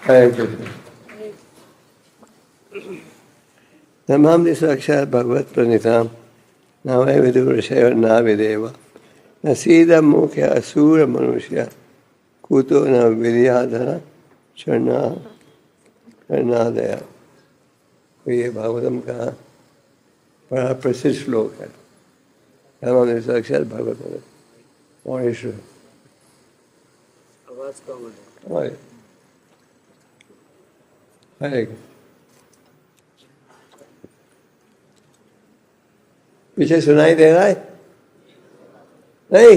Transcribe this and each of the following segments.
हरे कृष्ण। नमाम साक्षात् भगवत प्रणीताम न वै विदुषय न विदेव न सीद मुख्य असुर मनुष्य कुतो न विद्याधर शरणादया। तो ये भागवतम का बड़ा प्रसिद्ध श्लोक है। नमाम साक्षात् भगवत और ईश्वर आवाज कम है। हरे पीछे सुनाई दे रहा है? नहीं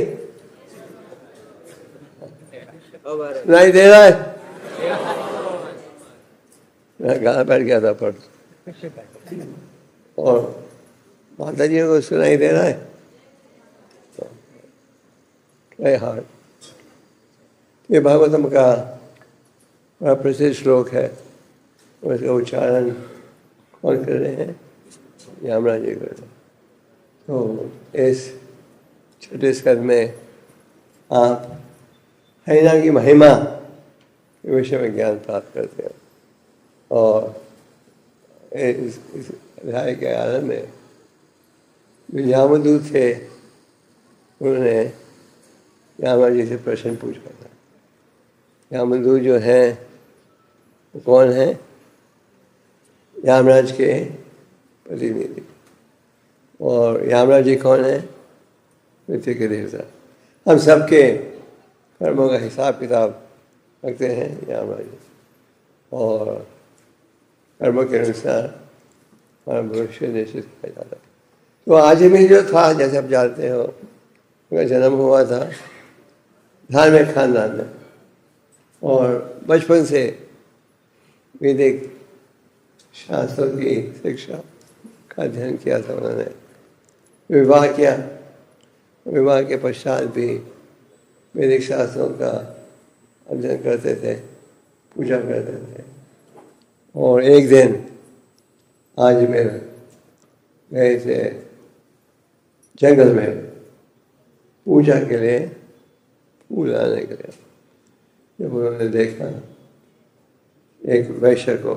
सुनाई दे रहा है? मैं कहाँ बैठ गया था पर और माता जी को सुनाई दे रहा है? हार्ट ये भागवतम का बड़ा प्रसिद्ध श्लोक है। उसका उच्चारण कौन कर रहे हैं? यमराज जी कर रहे हैं। तो इस छठे स्कंद में आप हरिनाम की महिमा के विषय में ज्ञान प्राप्त करते हैं और इस अध्याय के आरंभ में जो यामदूत थे उन्होंने यमराज जी से प्रश्न पूछा था। यामदूत जो है वो कौन है? यमराज के प्रतिनिधि। और यमराज जी कौन है? मृत्यु के देवता। हम सबके कर्मों का हिसाब किताब रखते हैं यमराज जी और कर्मों के अनुसार हमारा भविष्य निश्चित किया जाता है। तो आदमी जो था, जैसे आप जानते हो, उनका जन्म हुआ था धार्मिक खानदान में और बचपन से वैदिक शास्त्रों की शिक्षा का अध्ययन किया था उन्होंने। विवाह किया, विवाह के पश्चात भी वैदिक शास्त्रों का अध्ययन करते थे, पूजा करते थे। और एक दिन आज में गए थे जंगल में पूजा के लिए फूल आने के लिए। जब उन्होंने देखा एक वैश्य को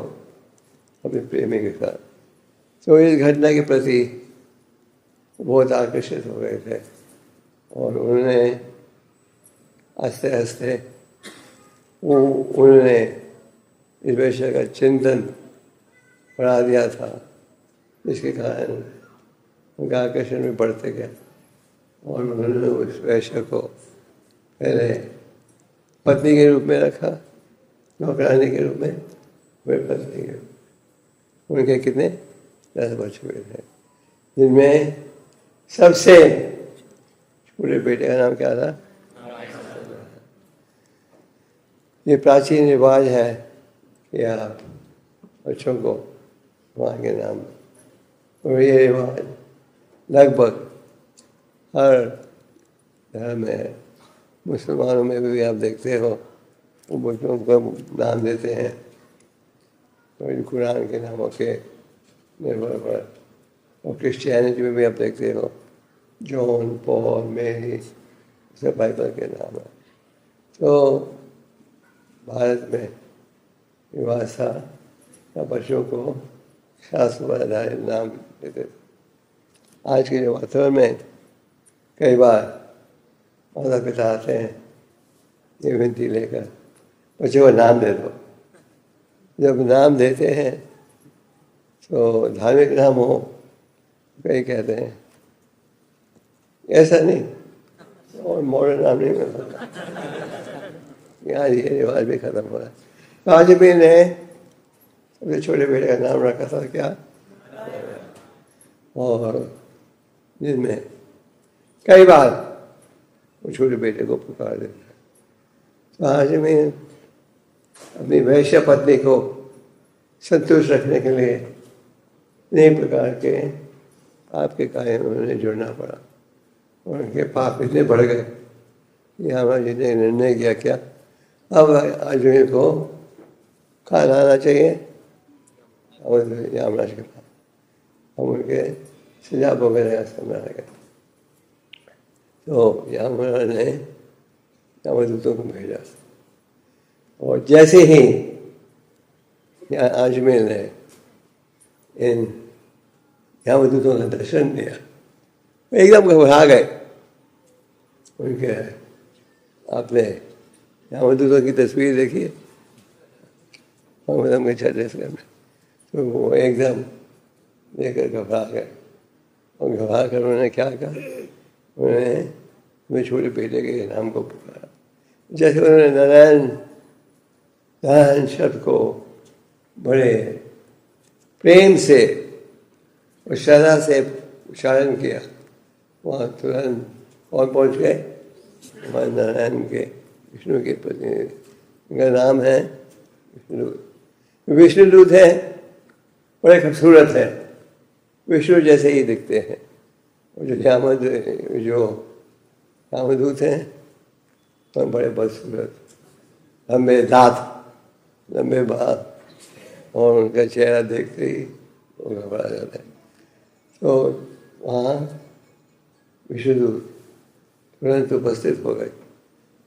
अपने प्रेमी के साथ, तो इस घटना के प्रति बहुत आकर्षित हो गए थे और उन्होंने आस्ते आस्ते उन्होंने इस वैश्य का चिंतन बढ़ा दिया था, जिसके कारण उनका आकर्षण में बढ़ते गया और उन्होंने उस वैश्य को पहले पत्नी के रूप में रखा, नौकरानी के रूप में, वे पत्नी के। उनके कितने 10 बच्चे थे, जिनमें सबसे छोटे बेटे का नाम क्या था? ये प्राचीन रिवाज है कि आप बच्चों को वहाँ के नाम, और ये रिवाज लगभग हर धर्म में है। मुसलमानों में भी आप देखते हो वो बच्चों को नाम देते हैं तो कुरान के नामों के निर्भर पर। और क्रिश्चियनिटी में भी आप देखते हो जॉन, पॉल, मेरी, सब बाइबल के नाम है। तो भारत में विवाह था या बच्चों को शास्त्र पर आधारित नाम देते थे। आज के वातावरण में कई बार माता पिता आते हैं ये विनती लेकर, बच्चे को नाम दे दो। जब नाम देते हैं तो धार्मिक नाम हो, कई कहते हैं ऐसा नहीं, और मॉडर्न नाम नहीं मिलता। यहाँ ये रिवाज भी खत्म हो रहा है। तो आज भी ने सबसे छोटे बेटे का नाम रखा था क्या? और जिनमें कई बार वो छोटे बेटे को पुकार देता है। तो आज में अपनी वैश्य पत्नी को संतुष्ट रखने के लिए अनेक प्रकार के पाप के कार्य उन्हें जुड़ना पड़ा और उनके पाप इतने बढ़ गए कि हमारे जी ने निर्णय किया क्या, अब आदमी को खाना आना चाहिए और यमराज के पास। हम उनके सजा वगैरह समय आ गए। तो यमराज ने यमदूतों को भेजा और जैसे ही यहाँ आजमेर ने इन यमदूतों का दर्शन दिया, एकदम घबरा गए। उनके आपने यमदूतों की तस्वीर देखी है के छत्तीसगढ़ में, तो वो एकदम देखकर घबरा गए। और घबरा कर उन्होंने क्या कहा, उन्होंने अपने छोटे बेटे के नाम को पुकारा। जैसे उन्होंने नारायण नारायण शब्द को बड़े प्रेम से और श्रद्धा से उच्चारण किया, वहाँ तुरंत कौन पहुँच गए, हमारे नारायण के विष्णु के प्रतिनिधि, उनका नाम है विष्णुदूत। विष्णुदूत है, बड़े खूबसूरत है, विष्णु जैसे ही दिखते हैं। और जो यमदूत हैं तो बड़े बदसूरत, लंबे दांत, लंबे बाल, और उनका चेहरा देखते ही वो घबरा जाता है। तो वहाँ विष्णुदूत तुरंत उपस्थित हो गए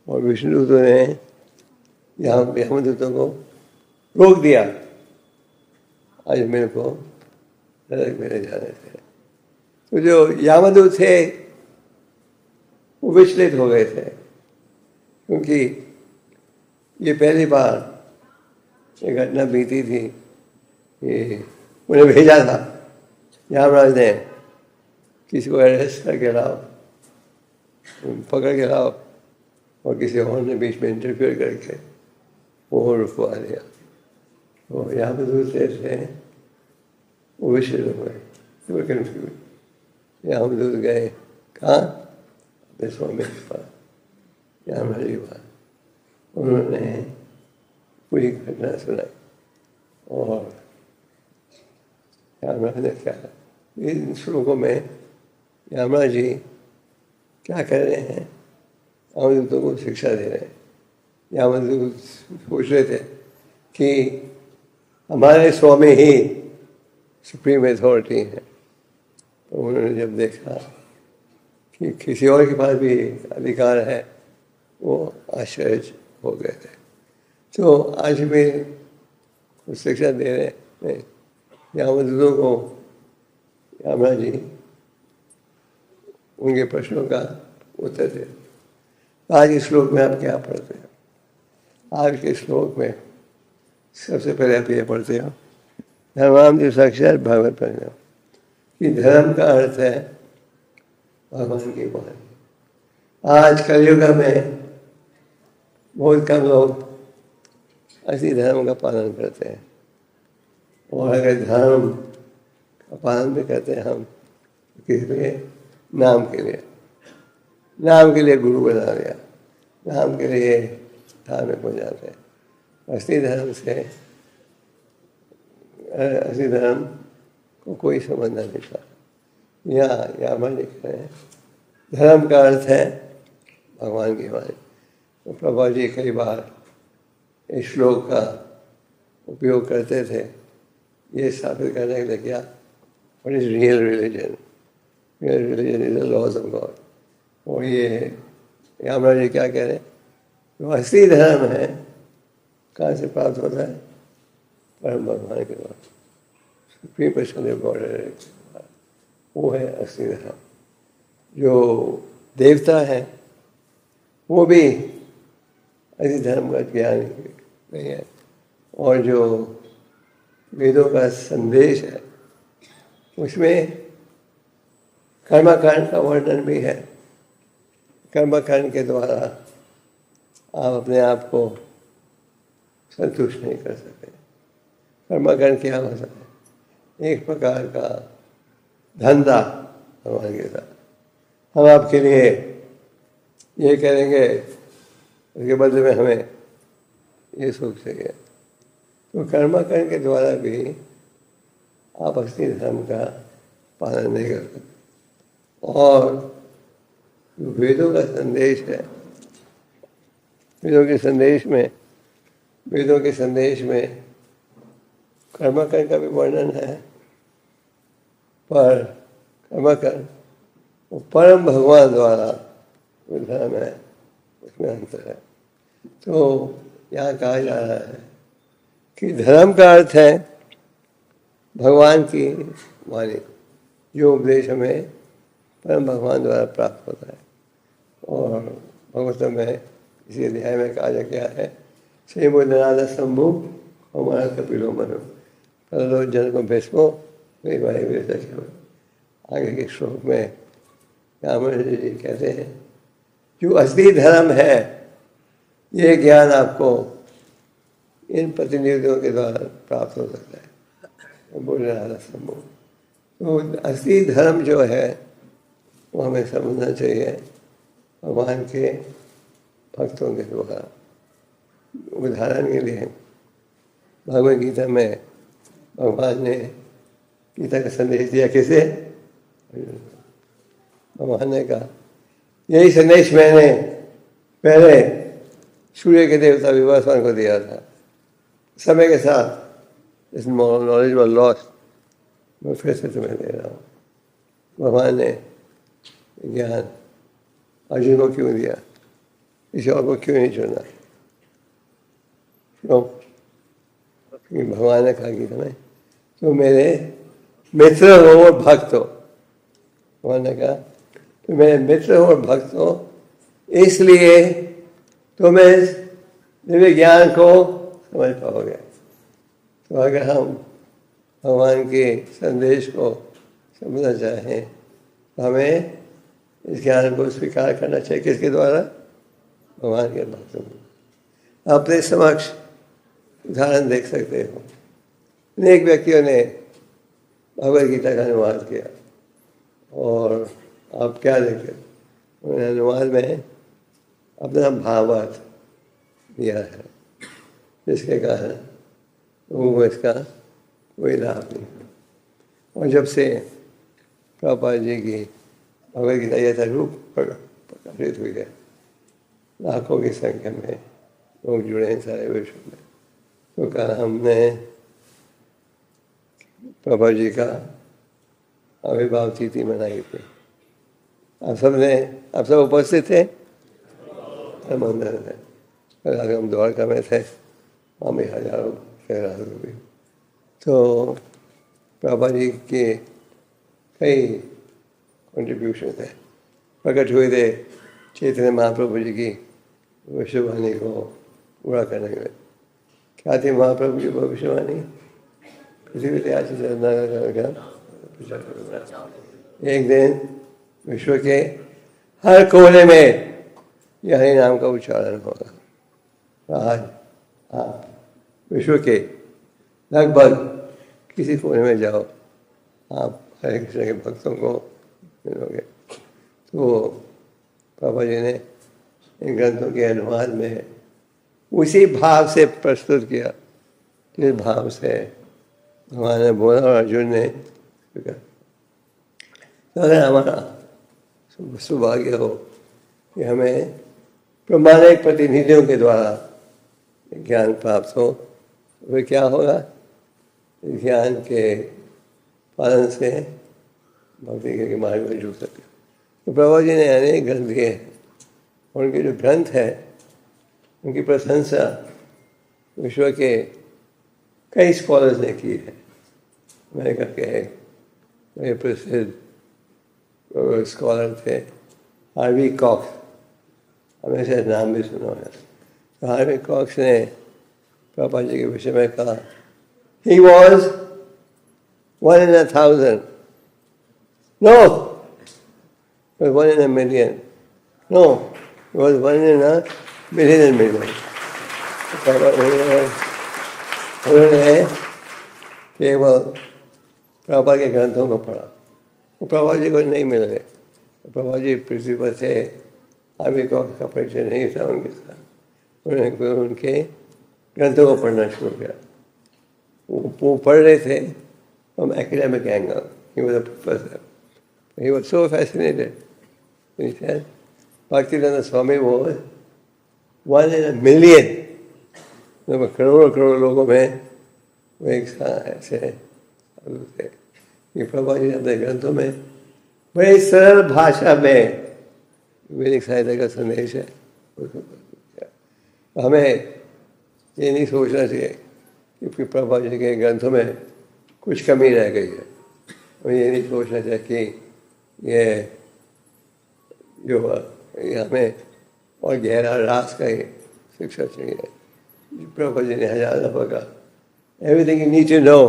और विष्णुदूतों ने यमदूतों को रोक दिया अजमेर को नरक में ले जाने से। तो जो यमदूत थे वो विचलित हो गए थे, क्योंकि ये पहली बार ये घटना बीती थी कि उन्हें भेजा था यमराज ने किसी को अरेस्ट करके लाओ, पकड़ के लाओ, और किसी और ने बीच में इंटरफेयर करके वो रुकवा दिया। तो यमदूत थे वो विचलित हो गए, वो कन्फ्यूज। यमदूत गए कहाँ, अपने स्वामी के पास, यमराज के पास। उन्होंने पूरी घटना सुनाई और यमराज ने क्या, इन श्लोकों में यमराज जी क्या कर रहे हैं, यमदूतों को शिक्षा दे रहे हैं। यमदूत पूछ रहे थे कि हमारे स्वामी ही सुप्रीम अथॉरिटी है। तो उन्होंने जब देखा कि किसी और के पास भी अधिकार है, वो आश्चर्य हो गए थे। तो आज भी कुछ शिक्षा दे रहे हैं यमदूतों को, यमराज जी उनके प्रश्नों का उत्तर दे। आज के श्लोक में आप क्या पढ़ते हैं? आज के श्लोक में सबसे पहले आप ये पढ़ते हो, धर्माम जो साक्षात भागवत परिणाम, कि धर्म का अर्थ है भगवान की वाणी। आज कलयुग में बहुत कम लोग ऐसी धर्म का पालन करते हैं, और अगर धर्म का पालन भी करते हैं हम किस लिए, नाम के लिए गुरु बना लिया, नाम के लिए धार्मिक हो जाते हैं। असली धर्म को कोई समझना नहीं था। यहाँ मैं लिख रहे हैं धर्म का अर्थ है भगवान की वाणी। तो प्रभा जी कई बार इस श्लोक का उपयोग करते थे ये स्थापित करने के लिए, क्या, what is real religion, real religion is the laws of God. और ये यमराज जी क्या कह रहे हैं, जो असली धर्म है कहाँ से प्राप्त होता है, परम भगवान के द्वारा, सुप्रीम पर्सन ऑफ गॉड, वो है असली धर्म। जो देवता है वो भी असली धर्म का ज्ञान नहीं है, और जो वेदों का संदेश है उसमें कर्मकांड का वर्णन भी है। कर्मकांड के द्वारा आप अपने आप को संतुष्ट नहीं कर सकते। कर्मकांड क्या हो सकता है, एक प्रकार का धंधा भगवान के साथ। हम आपके लिए ये करेंगे, उसके बदले में हमें ये सुख चाहिए। तो कर्मकांड के द्वारा भी आप असली धर्म का पालन नहीं कर सकते। और जो वेदों का संदेश है, वेदों के संदेश में कर्मकांड का भी वर्णन है, पर कर्मकांड वो परम भगवान द्वारा जो धर्म है उसमें अंतर है। तो यहाँ कहा जा रहा है कि धर्म का अर्थ है भगवान की वाणी, जो उपदेश हमें परम भगवान द्वारा प्राप्त होता है। और भगवतम में इसी अध्याय में कहा गया है, श्री बुद्धनाथ शंभु हमारा कपिलो मनो परलो जन को भीष्मो वे भाई आगे के श्लोक में रामायण जी कहते हैं, जो असली धर्म है ये ज्ञान आपको इन प्रतिनिधियों के द्वारा प्राप्त हो सकता है। बुद्धनाथ शंभु, तो असली धर्म जो है वो हमें समझना चाहिए भगवान के भक्तों के द्वारा। उदाहरण के लिए भगवद गीता में भगवान ने गीता का संदेश दिया किसे? भगवान ने कहा यही संदेश मैंने पहले सूर्य के देवता विवासवान को दिया था। समय के साथ इस नॉलेज वॉज लॉस्ट, मैं फिर से तुम्हें दे रहा हूँ। भगवान ने ज्ञान अर्जुन को क्यों दिया, किसी और को क्यों नहीं चुना? क्यों? क्योंकि भगवान ने कहा गीता में तो मेरे मित्र हो और भक्त हो। भगवान ने कहा तो मेरे मित्र हो और भक्त हो, इसलिए तुम्हें दिव्य ज्ञान को समझ पाओगे। तो अगर हम भगवान के संदेश को समझना चाहें तो हमें इस ज्ञान को स्वीकार करना चाहिए। किसके द्वारा? भगवान के भक्तों में। अपने समक्ष उदाहरण देख सकते हो, अनेक व्यक्तियों ने भगवद गीता का अनुवाद किया और आप क्या देखें, उन्होंने अनुवाद में अपना भावार्थ दिया है, जिसके कारण वो इसका कोई लाभ नहीं। और जब से प्रभुपाद जी की भगवद गीता जैसा रूप प्रकाशित हुई है, लाखों की संख्या में लोग जुड़े हैं सारे विश्व में। तो कहा हमने प्रभा जी का आविर्भाव तिथि मनाई थी। आप सब उपस्थित थे मंदिर में। अगर हम द्वारका में थे, वहाँ में हजारों शहराजों भी। तो प्रभा जी के कई कंट्रीब्यूशन थे, प्रकट हुए थे चैतन्य महाप्रभु जी की भविष्यवाणी को पूरा करने में। क्या थी महाप्रभु की भविष्यवाणी? पृथ्वी पे आज एक दिन विश्व के हर कोने में यही नाम का उच्चारण होगा। आज आप विश्व के लगभग किसी कोने में जाओ, आप हरे कृष्ण के भक्तों को मिलोगे। तो बाबा जी ने इन ग्रंथों के अनुवाद में उसी भाव से प्रस्तुत किया जिस भाव से भगवान ने बोला और अर्जुन ने स्वीकार। तो अगर हमारा सौभाग्य हो कि हमें प्रमाणिक प्रतिनिधियों के द्वारा ज्ञान प्राप्त हो, तो क्या होगा? ज्ञान के पालन से भक्ति के मार्ग में जुड़ सके। तो प्रभु जी ने अनेक ग्रंथ दिए हैं, और उनके जो ग्रंथ है उनकी प्रशंसा विश्व के कई स्कॉलर्स ने की है। अमेरिका के बड़े प्रसिद्ध स्कॉलर थे हार्वी कॉक्स, हमें से नाम भी सुना है। तो हार्वी कॉक्स ने प्रभुपाद जी के विषय में कहा, he was 1 in 1,000, no, but 1 in a million, no, he was 1 in a million. उन्होंने केवल प्रभुपाद के ग्रंथों को पढ़ा, वो प्रभुपाद जी को नहीं मिल रहे। प्रभुपाद जी पृथ्वी पर थे, अभी का परिचय नहीं था उनके साथ। उन्होंने उनके ग्रंथों को पढ़ना शुरू किया। वो पढ़ रहे थे from academic angle. He was a professor. He was so fascinated. He said, Bhaktivedanta Swami was 1 in a million. करोड़ों लोगों में वो एक ऐसे थे कि प्रभुपाद जी अपने ग्रंथों में बड़ी सरल भाषा में वैदिक साहित्य का संदेश है। हमें ये नहीं सोचना चाहिए कि प्रभुपाद जी के ग्रंथों में कुछ कमी रह गई है। और ये नहीं सोचना चाहिए कि ये जो हमें और गहरा रास का ही शिक्षा चाहिए। प्रभुपाद जी ने हजार दफा कहा, everything you need to know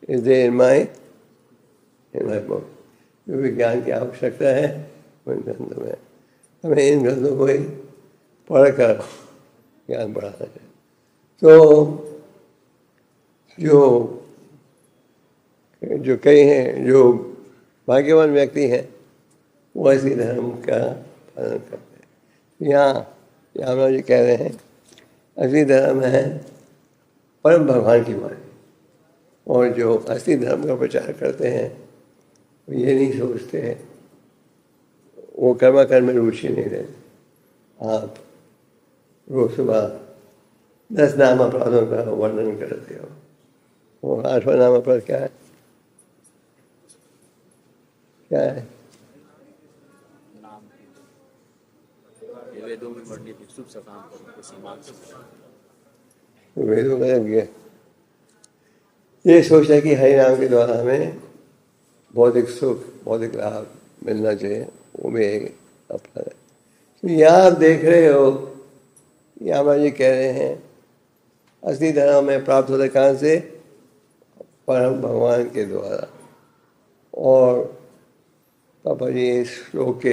is there in my book. जो भी ज्ञान की आवश्यकता है उन ग्रंथों में, हमें इन ग्रंथों को ही पढ़कर ज्ञान बढ़ाना चाहिए। तो जो कई हैं, जो भाग्यवान व्यक्ति हैं, वो ऐसी धर्म का पालन करते हैं। यहाँ राम जी कह रहे हैं असली धर्म है परम भगवान की वाणी। और जो असली धर्म का प्रचार करते हैं वो ये नहीं सोचते हैं, वो कर्म में रुचि नहीं लेते। आप रोज सुबह 10 नाम अपराधों का वर्णन करते हो, वो 8वां नाम अपराध क्या है? क्या है? वेदों में वर्णित शुभ सकाम वेदों का यज्ञ। ये सोचना कि हरि नाम के द्वारा हमें भौतिक सुख, भौतिक लाभ मिलना चाहिए, वो भी एक अपराध है। तो यहाँ आप देख रहे हो, यहाँ जी कह रहे हैं असली धर्म में प्राप्त होता कहाँ से? परम भगवान के द्वारा। और पापा जी इस श्लोक के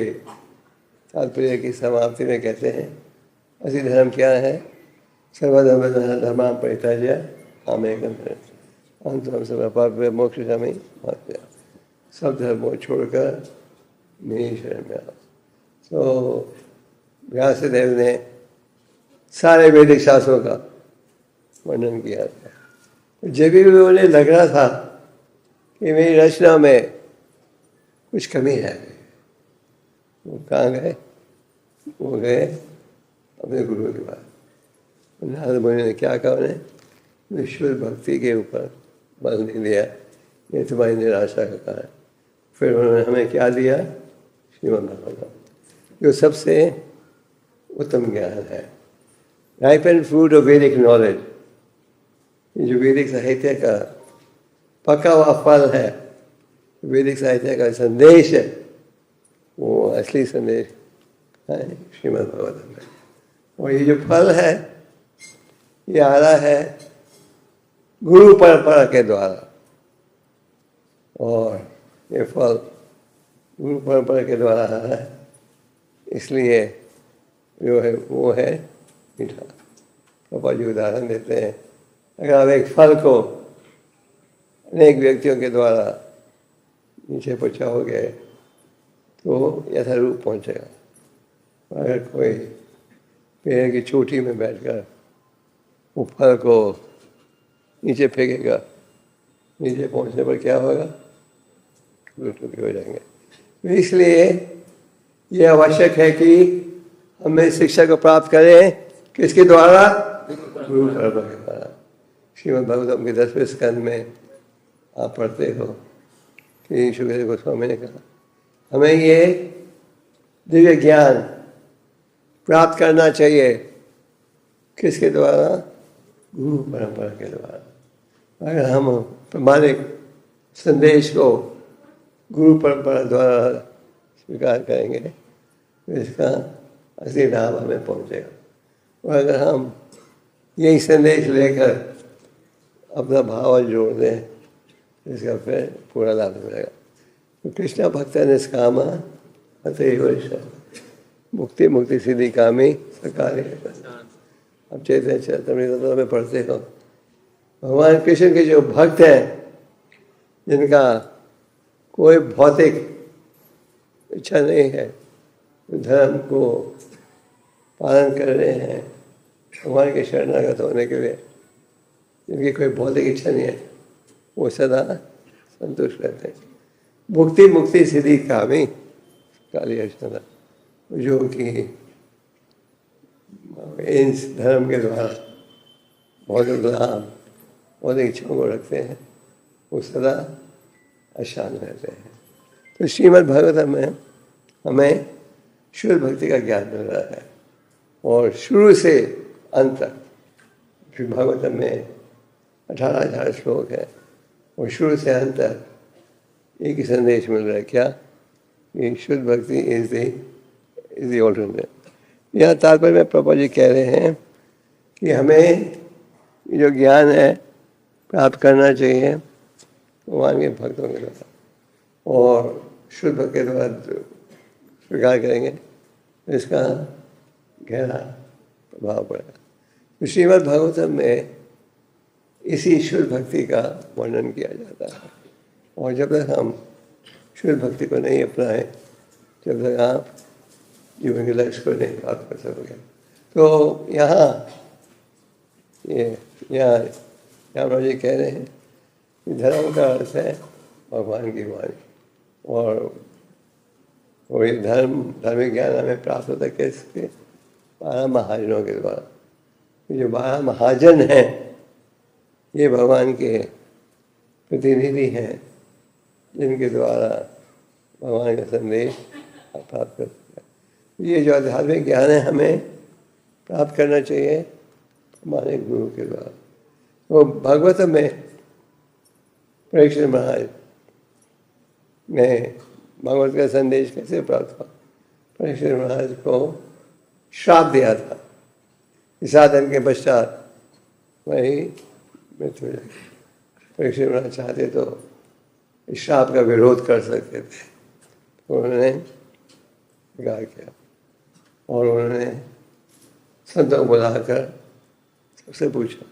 तात्पर्य की समाप्ति में कहते हैं असली धर्म क्या है? सर्वधर्म धर्म परित्याज्य मामेकं शरणं अहं सर्वपापेभ्यो मोक्षयिष्यामि मा शुचः। सब धर्म को छोड़कर मेरी शरण में आओ। तो व्यासदेव ने सारे वैदिक शास्त्रों का वर्णन किया था। जब भी उन्हें लग रहा था कि मेरी रचना में कुछ कमी है, वो कहाँ गए? वो गए अपने गुरु के पास। नारद मुनि ने क्या कहा उन्हें? विश्व भक्ति के ऊपर बल नहीं दिया, ये तुम्हारी निराशा का कारण। फिर उन्होंने हमें क्या दिया? श्रीमद् भागवत, जो सबसे उत्तम ज्ञान है, राइपन फ्रूट ऑफ वैदिक नॉलेज। ये जो वैदिक साहित्य का पका हुआ फल है, वैदिक साहित्य का संदेश है, वो असली संदेश है श्रीमद् भागवत में। और ये जो फल है ये आ रहा है गुरु परंपरा के द्वारा, और ये फल गुरु परंपरा के द्वारा आ रहा है, इसलिए जो है वो है मीठा। पापा जी उदाहरण देते हैं, अगर आप एक फल को अनेक व्यक्तियों के द्वारा नीचे पहुँचाओगे तो ऐसा रूप पहुँचेगा। अगर कोई पेड़ की चोटी में बैठकर वो फल को नीचे फेंकेगा, नीचे पहुँचने पर क्या होगा? टुकड़े हो जाएंगे। इसलिए ये आवश्यक है कि हमें शिक्षा को प्राप्त करें किसके द्वारा? गुरु परंपरा के द्वारा। श्रीमद् भागवतम के 10वें स्कंद में आप पढ़ते हो कि सुखदेव गोस्वामी ने कहा हमें ये दिव्य ज्ञान प्राप्त करना चाहिए किसके द्वारा? गुरु परंपरा के द्वारा। अगर हम प्रामाणिक संदेश को गुरु परंपरा द्वारा स्वीकार करेंगे तो इसका असली लाभ हमें पहुंचेगा। और अगर हम यही संदेश लेकर अपना भाव जोड़ दें तो इसका फिर पूरा लाभ मिलेगा। तो कृष्ण भक्त निष्काम अतएव मुक्ति मुक्ति सिद्धि कामी सकाले। अब चैतन्य चरितामृत में पढ़ते हो, भगवान कृष्ण के जो भक्त हैं जिनका कोई भौतिक इच्छा नहीं है, धर्म को पालन कर रहे हैं भगवान के शरणागत होने के लिए, जिनकी कोई भौतिक इच्छा नहीं है, वो सदा संतुष्ट रहते हैं। मुक्ति मुक्ति सिद्धि कामी काली अर्चना, जो कि इस धर्म के द्वारा भौतिक लाभ, भौतिक इच्छाओं को रखते हैं, वो सदा अशांत रहते हैं। तो श्रीमद् भागवत में हमें शुद्ध भक्ति का ज्ञान मिल रहा है, और शुरू से अंत तक श्री भागवत में 18,000 श्लोक है और शुरू से अंत तक एक ही संदेश मिल रहा है, क्या कि शुद्ध भक्ति इज द ऑल्टरनेट। यहाँ तात्पर्य में प्रभुपाद जी कह रहे हैं कि हमें जो ज्ञान है प्राप्त करना चाहिए भगवान के भक्तों के द्वारा, और शुद्ध भक्त के द्वारा स्वीकार करेंगे इसका गहरा प्रभाव पड़ेगा। तो श्रीमद् भागवतम में इसी शुद्ध भक्ति का वर्णन किया जाता है, और जब तक हम शुद्ध भक्ति को नहीं अपनाएं जब तक आप जीवन के लक्ष्य को नहीं प्राप्त कर सकोगे। तो यहाँ राम जी कह रहे हैं कि धर्म का अर्थ है भगवान की वाणी, और ये धार्मिक ज्ञान हमें प्राप्त होता है कैसे? 12 महाजनों के द्वारा। जो 12 महाजन हैं ये भगवान के प्रतिनिधि हैं, जिनके द्वारा भगवान का संदेश प्राप्त कर सकते हैं। ये जो आध्यात्मिक ज्ञान है हमें प्राप्त करना चाहिए हमारे गुरु के द्वारा। तो भागवत में परीक्षित महाराज ने भागवत का संदेश कैसे प्राप्त हुआ? परीक्षित महाराज को श्राप दिया था, 7 दिन के पश्चात वही मृत्यु हो जाएगी। परीक्षित महाराज चाहते तो इस श्राप का विरोध कर सकते थे, उन्होंने स्वीकार किया और उन्होंने संतों को बुलाकर सबसे पूछा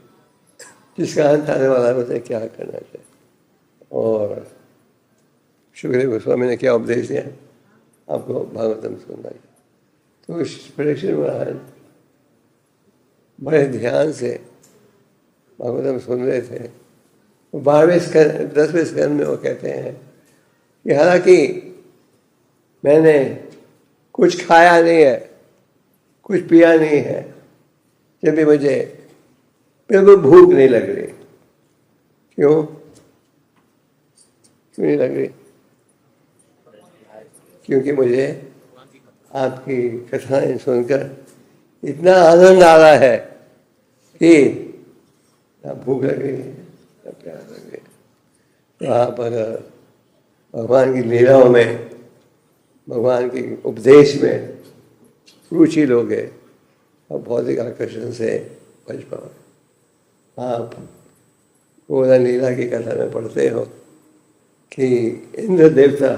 जिसका अंत आने वाला है उसे क्या करना चाहिए। और सुखदेव गोस्वामी ने क्या उपदेश दिया आपको भागवतम सुनना है। तो परीक्षित महाराज बड़े ध्यान से भागवतम सुन रहे थे। 10वें स्कंद में वो कहते हैं कि हालांकि मैंने कुछ खाया नहीं है, कुछ पिया नहीं है, जब भी मुझे बिल्कुल भूख नहीं लग रही। क्यों नहीं लग रही? क्योंकि मुझे आपकी कथाएं सुनकर इतना आनंद आ रहा है कि ना भूख लग रही है ना प्यास लग रही है। तो आप अगर भगवान की लीलाओं में, भगवान की उपदेश में रुचि लोगे और भौतिक आकर्षण से बच पाओगे। आप गोवर्धन लीला की कथा में पढ़ते हो कि इंद्र देवता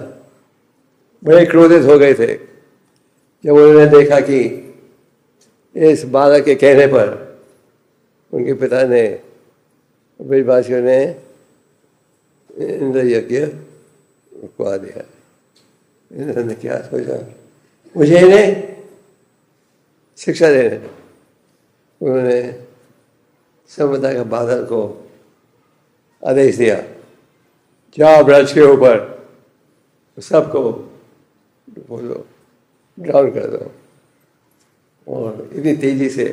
बड़े क्रोधित हो गए थे जब उन्होंने देखा कि इस बालक के कहने पर उनके पिता ने, ब्रजवासियों ने इंद्र यज्ञ रुकवा दिया। इंद्र ने क्या सोचा, मुझे इन्हें शिक्षा देने। उन्होंने सभ्यता के बादल को आदेश दिया, जाओ ब्रज के ऊपर सबको बोलो डाउन कर दो। और इतनी तेजी से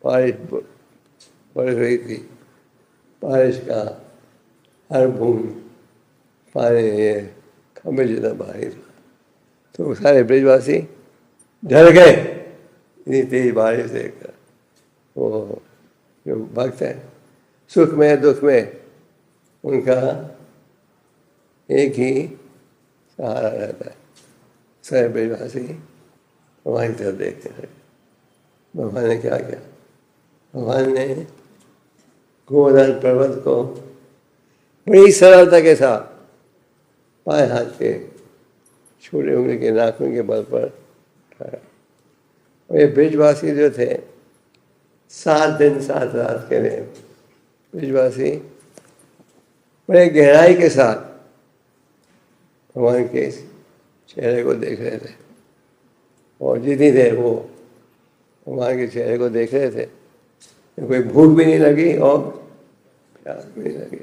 बारिश बढ़ रही थी, बारिश का हर बूंद पानी ये खंभे जितना भारी था। तो सारे ब्रजवासी डर गए इतनी तेज बारिश देखकर। वो जो भक्त है सुख में दुख में उनका एक ही सहारा रहता है। सारे ब्रजवासी भगवान की तरफ देखते हैं। भगवान ने क्या किया? भगवान ने गोवर्धन पर्वत को बड़ी सरलता के साथ बाएं हाथ के छोटे उंगली के नाखून के बल पर उठाया। और ये ब्रजवासी जो थे 7 दिन 7 रात के लिए ब्रजवासी बड़े गहराई के साथ भगवान के चेहरे को देख रहे थे। और जितनी देर वो भगवान के चेहरे को देख रहे थे कोई भूख भी नहीं लगी और प्यास भी नहीं लगी,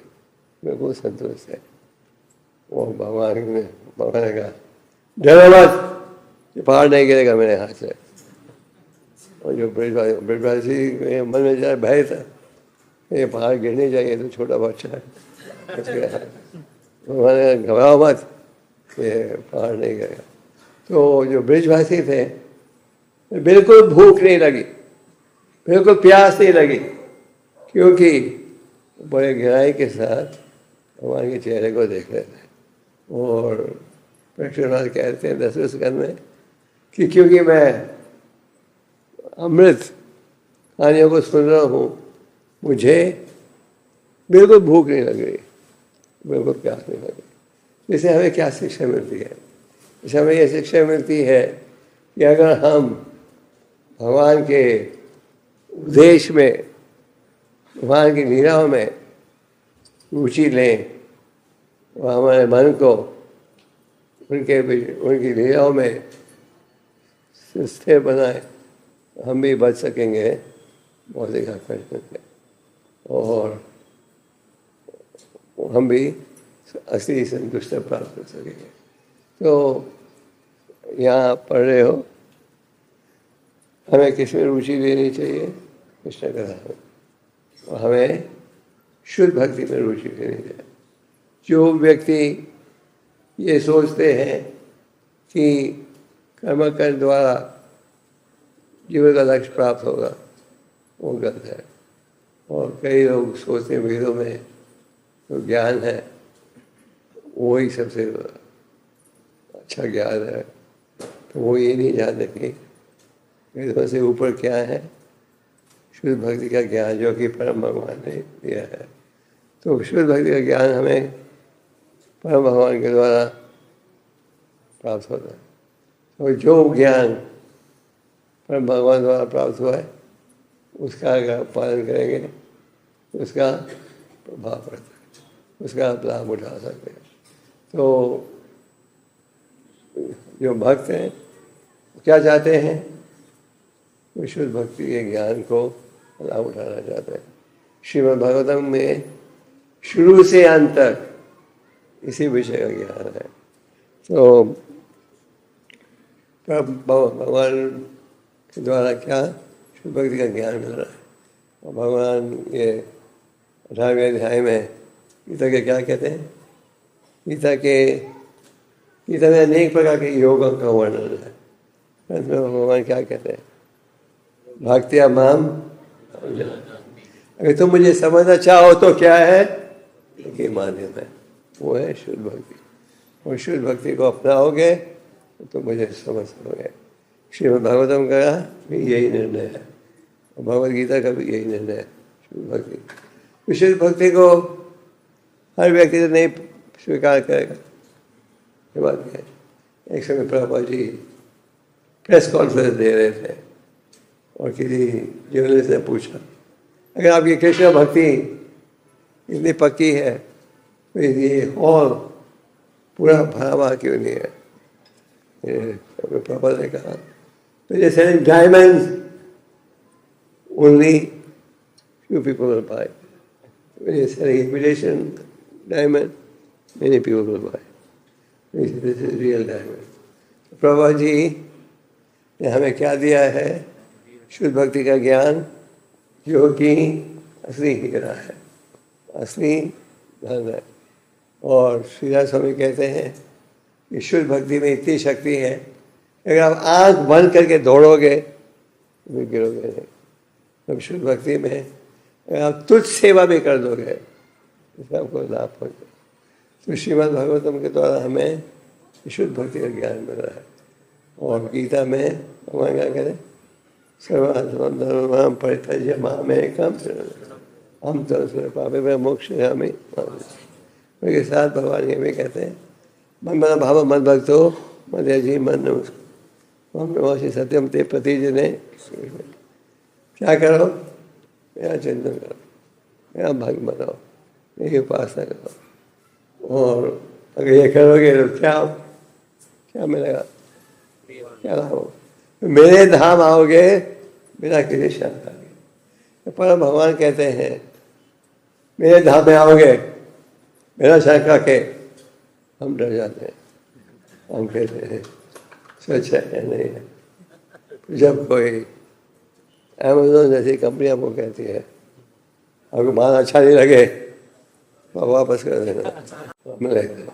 बिल्कुल संतुष्ट है। वो भगवान ने कहा डरो मत, ये पहाड़ नहीं गिरेगा मेरे हाथ से। और जो ब्रजवासी के मन में जरा भय था ये पहाड़ गिरने चाहिए तो छोटा बच्चा है, भगवान ने घबराओ मत, ये पहाड़ नहीं गिरेगा। तो जो ब्रजवासी थे बिल्कुल भूख नहीं लगी, बिल्कुल प्यास नहीं लगी, क्योंकि बड़े गहराई के साथ भगवान के चेहरे को देख रहे थे। और प्रश्नवाद कहते हैं 10वें स्कंद में कि क्योंकि मैं अमृत कहानियों को सुन रहा हूँ, मुझे बिल्कुल भूख नहीं लग रही, बिल्कुल प्यास नहीं लग रही। इससे हमें क्या शिक्षा मिलती है? इससे हमें यह शिक्षा मिलती है कि अगर हम भगवान के उपदेश में, भगवान की लीलाओं में रुचि लें और हमारे मन को उनकी लीलाओं में स्थिर बनाए, हम भी बच सकेंगे भौतिक आकर्षण से और हम भी असली संतुष्टि प्राप्त कर सकेंगे। तो यहाँ पढ़ रहे हो, हमें किस में रुचि लेनी चाहिए? कृष्ण कथा में। और हमें शुद्ध भक्ति में रुचि लेनी चाहिए। जो व्यक्ति ये सोचते हैं कि कर्म करने द्वारा जीवन का लक्ष्य प्राप्त होगा, वो गलत है। और कई लोग सोचते हैं वेदों में जो ज्ञान है वही सबसे अच्छा ज्ञान है, तो वो ये नहीं जानते कि वेदों से ऊपर क्या है, शुद्ध भक्ति का ज्ञान जो कि परम भगवान ने दिया है। तो शुद्ध भक्ति का ज्ञान हमें परम भगवान के द्वारा प्राप्त होता है। तो जो ज्ञान परम भगवान द्वारा प्राप्त हुआ है उसका अगर पालन करेंगे उसका प्रभाव पड़ता है, उसका आप लाभ उठा सकते हैं। तो जो भक्त हैं क्या चाहते हैं? वो शुद्ध भक्ति के ज्ञान को लाभ उठाना चाहते हैं। श्रीमद् भागवतम में शुरू से अंत तक इसी विषय का ज्ञान है। तो भगवान के द्वारा क्या शुद्ध भक्ति का ज्ञान मिल रहा है। और भगवान ये 18वें अध्याय में गीता के क्या कहते हैं? गीता में अनेक प्रकार के योगों का वर्णन है। भगवान क्या कहते हैं? भक्त्या माम, अगर तुम मुझे समझना चाहो तो क्या है कि माध्यम है, वो है शुद्ध भक्ति। और शुद्ध भक्ति को अपनाओगे तो तुम मुझे समझ सकोगे। श्रीमद् भागवतम का भी यही निर्णय है और भगवद गीता का भी यही निर्णय है, शुद्ध भक्ति। शुद्ध भक्ति को हर व्यक्ति तो नहीं स्वीकार करेगा, ये बात है। एक समय प्रभुपाद जी प्रेस कॉन्फ्रेंस दे रहे थे और किसी जर्नलिस्ट ने पूछा, अगर आपकी कृष्ण भक्ति इतनी पक्की है तो ये हॉल पूरा भरा हुआ क्यों नहीं है? प्रभुपाद ने कहा, तो ये selling diamonds, only few people will buy. When you're selling imitation diamond, many people will buy. This is real diamond. Prabhupada ji ने हमें क्या दिया है? शुद्ध भक्ति का ज्ञान, जो कि असली हीरा है, असली धन है। और श्रीदास स्वामी कहते हैं कि शुद्ध भक्ति में इतनी शक्ति है, अगर आप आंख बंद करके दौड़ोगे तो गिरोगे नहीं। तब शुद्ध भक्ति में अगर आप तुच्छ सेवा भी कर दोगे इससे आपको लाभ होगा। तो श्रीमद् भागवतम के द्वारा हमें शुद्ध भक्ति का ज्ञान मिल रहा है। और गीता में भगवान क्या कहते हैं? सर्वधर्मान् परित्यज्य मामेकं अहं तु पापेभ्यः मोक्षयामि। उनके साथ भगवान ये भी कहते हैं, मन भाव मद भक्तो मदयाजी मन नमस्ते सत्यम ते प्रतिजने। क्या करो? मेरा चिंतन करो, मेरा भक्त बनाओ, मेरी उपासना करो। और अगर ये करोगे तो क्या मिलेगा? क्या लाभ होगा? मेरे धाम आओगे बिना किसी शंका के। पर भगवान कहते हैं मेरे धाम में आओगे बिना शंका के। हम डर जाते हैं, हम कहते हैं सच है नहीं है। जब कोई अमेज़न जैसी कंपनी आपको कहती है आपको माल अच्छा नहीं लगे तो वापस कर देना, मिलेगा।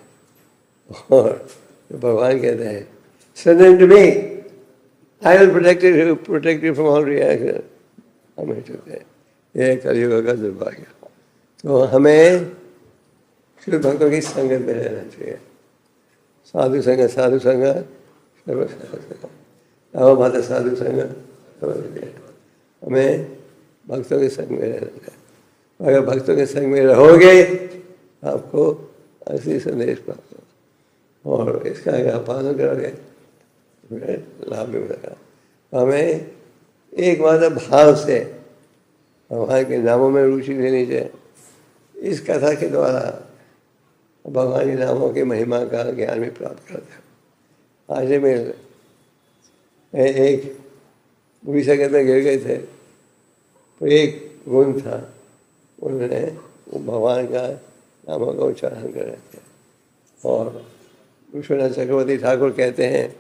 और भगवान कहते हैं surrender to me, I will protect you from all reaction। हमें चुके हैं, ये कलयुग का दुर्भाग्य। तो हमें शुद्ध भक्तों की संगत में रहना चाहिए। साधु संगत, साधु संगत, माता साधु संगत। हमें भक्तों के संग में रहना चाहिए। अगर भक्तों के संग में रहोगे आपको असली संदेश प्राप्त होगा, और इसका अगर आप पालन करोगे तो लाभ भी मिलेगा। हमें एकमात्र भाव से भगवान के नामों में रुचि लेनी चाहिए। इस कथा के द्वारा भगवान के नामों की महिमा का ज्ञान भी प्राप्त करते हैं। आज में एक बुरी संगत में गिर गए थे, तो एक गुण था, उन्होंने वो भगवान का नामों का उच्चारण कर रहे थे। और विश्वनाथ चक्रवर्ती ठाकुर कहते हैं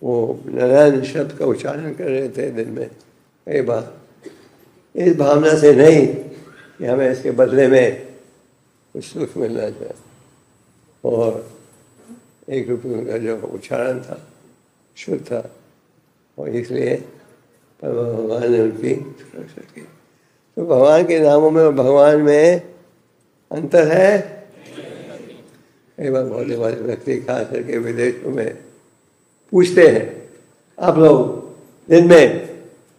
वो नारायण शब्द का उच्चारण कर रहे थे दिन में कई बार, इस भावना से नहीं कि हमें इसके बदले में कुछ सुख मिलना चाहिए। और एक रुपये उनका जो उच्चारण था शुद्ध था, और इसलिए भगवान ने उनकी सुरक्षा की। तो भगवान के नामों में और भगवान में अंतर है। कई बार बहुत बड़े व्यक्ति खास करके विदेशों में पूछते हैं, आप लोग दिन में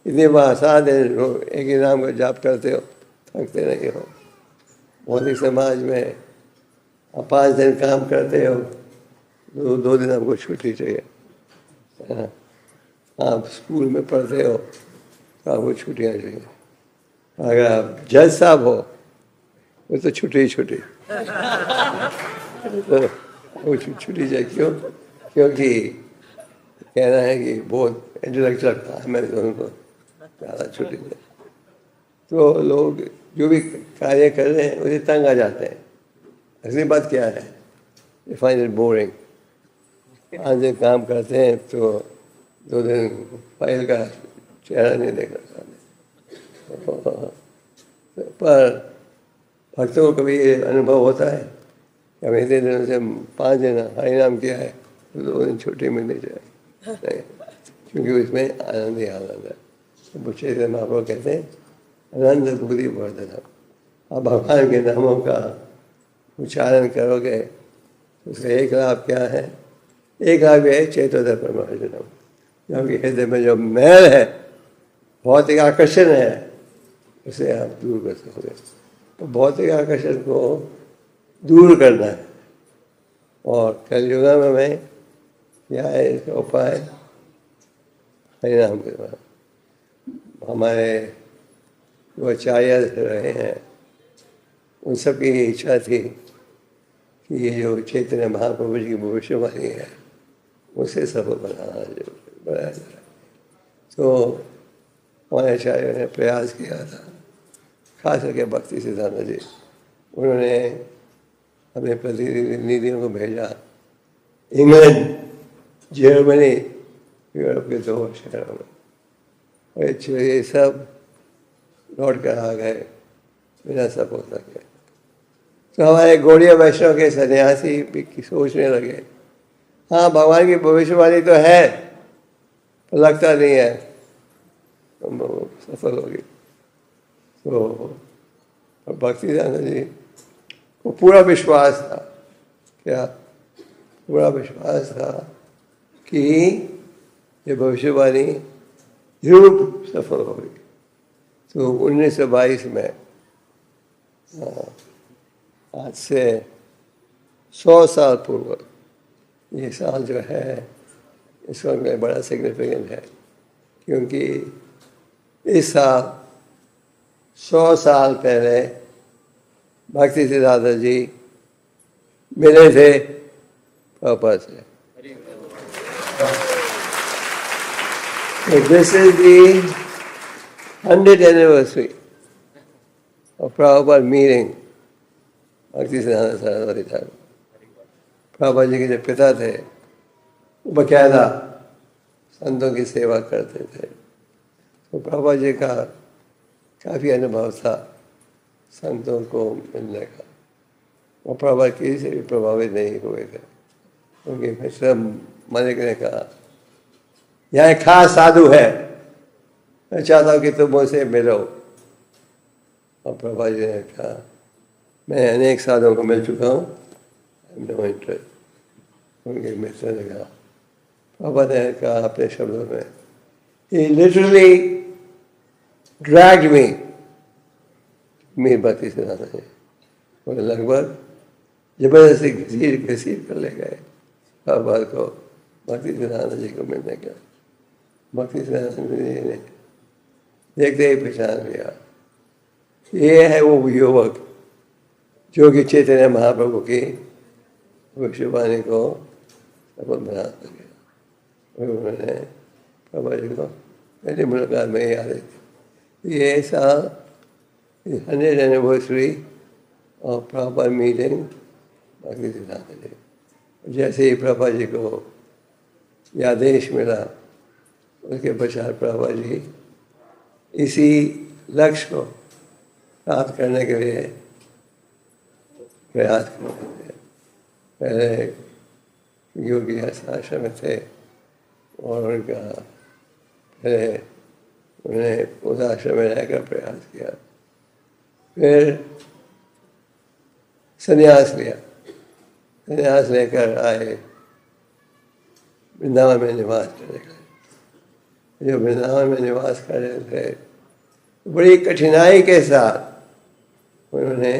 इतनी बार 7 दिन एक ही नाम का जाप करते हो, थकते नहीं हो? मौलिक समाज में आप 5 दिन काम करते हो, 2 दिन आपको छुट्टी चाहिए। आप स्कूल में पढ़ते हो तो आपको छुट्टियाँ चाहिए। अगर आप जज साहब हो तो छुट्टी ही छुट्टी। तो वो छुट्टी चाहिए। क्यों? क्योंकि कहना है कि बहुत इंटेलेक्चुअल काम है, तो उनको ज़्यादा छुट्टी दे। तो लोग जो भी कार्य कर रहे हैं उसे तंग आ जाते हैं। असली बात क्या है? They find it boring. 5 दिन काम करते हैं तो 2 दिन फाइल का चेहरा नहीं देखना चाहते। पर भक्तों को कभी ये अनुभव होता है कि हम इतने दिनों से 5 दिन हरिनाम किया है तो 2 दिन छुट्टी मिलनी चाहिए, क्योंकि उसमें आनंद ही आनंद है। तो मुझे से महाप्रभु कहते हैं आनंद बुद्धि वर्धन। आप भगवान के नामों का उच्चारण करोगे तो उससे एक लाभ क्या है? एक लाभ यह है चेतोदय परमार्जनम, क्योंकि हृदय में जो मैल है, भौतिक आकर्षण है, उसे आप दूर कर सकोगे। तो भौतिक आकर्षण को दूर करना है। और कलयुग में हमें क्या है इसका उपाय? हरिनाम के द्वारा। हमारे जो आचार्य रहे हैं उन सब की इच्छा थी कि ये जो चैतन्य महाप्रभु जी की भविष्यवाणी है उसे सफल बनाया जाए। तो हमारे आचार्य ने प्रयास किया था, खास करके भक्ति सिद्धांत जी। उन्होंने अपने प्रतिनिधियों को भेजा इंग्लैंड, जर्मनी, यूरोप के 2 शहरों में, और ये सब लौट कर आ गए बिना सफल सके। तो हमारे गौड़ीय वैष्णव के सन्यासी भी सोचने लगे, हाँ भगवान की भविष्यवाणी तो है पर लगता नहीं है सफल होगी। तो भक्ति सिद्धांत जी को पूरा विश्वास था, क्या पूरा विश्वास था कि ये भविष्यवाणी जरूर सफल होगी। तो 1922 में आज से 100 साल पूर्व, ये साल जो है इस वक्त में बड़ा सिग्निफिकेंट है, क्योंकि इस साल 100 साल पहले भक्ति सिद्धांत जी मिले थे प्रभुपाद से। So this is the 100th anniversary of Prabhupada meeting भक्ति सिद्धांत सरस्वती ठाकुर। प्रभुपाद जी के जो पिता थे वो बकायदा संतों की सेवा करते थे। तो प्रभुपाद जी का काफ़ी अनुभव था संतों को मिलने का। वो प्रभुपाद किसी से भी प्रभावित नहीं हुए थे, क्योंकि मिश्र मलिक ने कहा यहाँ एक खास साधु है, मैं चाहता हूँ कि तुम उनसे मिलो। और प्रभुपाद जी ने कहा मैं अनेक साधुओं को मिल चुका हूँ, नो इंटरेस्ट। उनके मित्र ने कहा, पापा ने कहा अपने शब्दों में, he literally dragged me, मेरी भक्ति सिद्धांत है, वो लगभग जबरदस्ती घसीट कर ले गए बाबा को भक्ति सिद्धांत जी को मिलने का। भक्ति सिद्धांत जी ने देखते ही पहचान लिया, ये है वो युवक जो कि चैतन्य महाप्रभु की भविष्यवाणी को सफल बना सके। उन्होंने बाबा जी को मेरी मुलाकात में याद है, ये साल 100th anniversary of proper meeting भक्ति सिद्धांत जी। जैसे ही प्रभा जी को यह आदेश मिला, उसके पश्चात प्रभा जी इसी लक्ष्य को प्राप्त करने के लिए प्रयास कर रहे थे। पहले योगी आश्रम में थे और उनका पहले उन्हें उस आश्रम में रहकर प्रयास किया, फिर संन्यास लिया। संन्यास लेकर आए वृंदावन में निवास करने का। जो वृंदावन में निवास कर रहे थे, बड़ी कठिनाई के साथ उन्होंने